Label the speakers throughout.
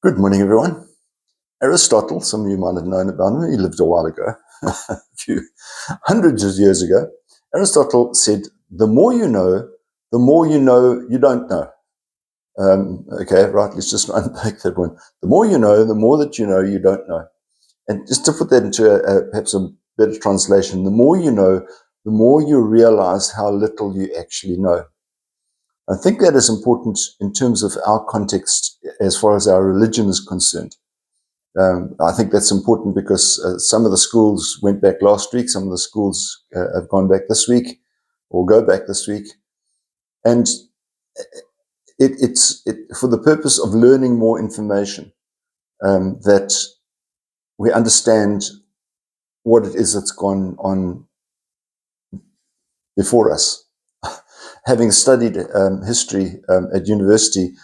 Speaker 1: Good morning, everyone. Aristotle, some of you might have known about him, he lived a while ago, a few hundreds of years ago. Aristotle said, the more you know you don't know. Okay, right, let's just unpack that one. The more the more that you don't know. And just to put that into perhaps a better translation, the more the more you realize how little you actually know. I think that is important in terms of our context as far as our religion is concerned. I think that's important because some of the schools went back last week, some of the schools have gone back this week or go back this week. And it's for the purpose of learning more information, that we understand what it is that's gone on before us. Having studied history at university,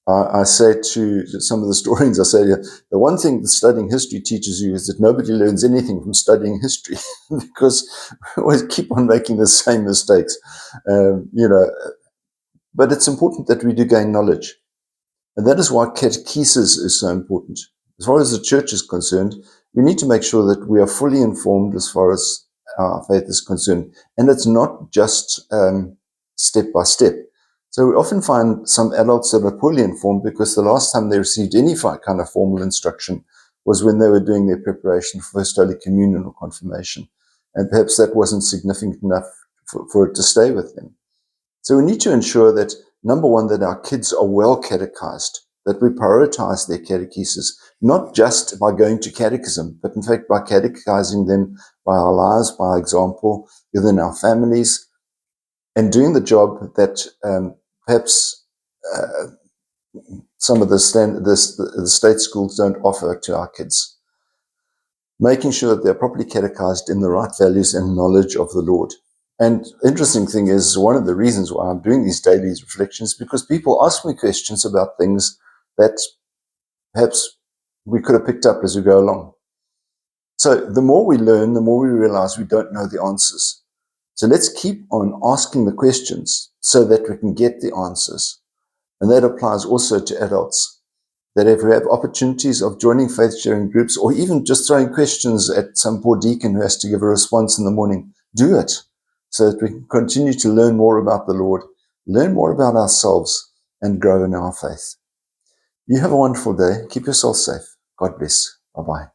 Speaker 1: I say to some of the historians, I say, the one thing that studying history teaches you is that nobody learns anything from studying history because we always keep on making the same mistakes. But it's important that we do gain knowledge. And that is why catechesis is so important. As far as the church is concerned, we need to make sure that we are fully informed as far as our faith is concerned. And it's not just step by step. So we often find some adults that are poorly informed because the last time they received any kind of formal instruction was when they were doing their preparation for First Holy Communion or confirmation. And perhaps that wasn't significant enough for it to stay with them. So we need to ensure that, number one, that our kids are well catechized, that we prioritize their catechesis, not just by going to catechism, but in fact by catechizing them by our lives, by example, within our families, and doing the job that perhaps some of the state schools don't offer to our kids. Making sure that they're properly catechized in the right values and knowledge of the Lord. And interesting thing is, one of the reasons why I'm doing these daily reflections, because people ask me questions about things that perhaps we could have picked up as we go along. So the more we learn, the more we realize we don't know the answers. So let's keep on asking the questions so that we can get the answers. And that applies also to adults. That if we have opportunities of joining faith-sharing groups or even just throwing questions at some poor deacon who has to give a response in the morning, do it so that we can continue to learn more about the Lord, learn more about ourselves, and grow in our faith. You have a wonderful day. Keep yourself safe. God bless. Bye-bye.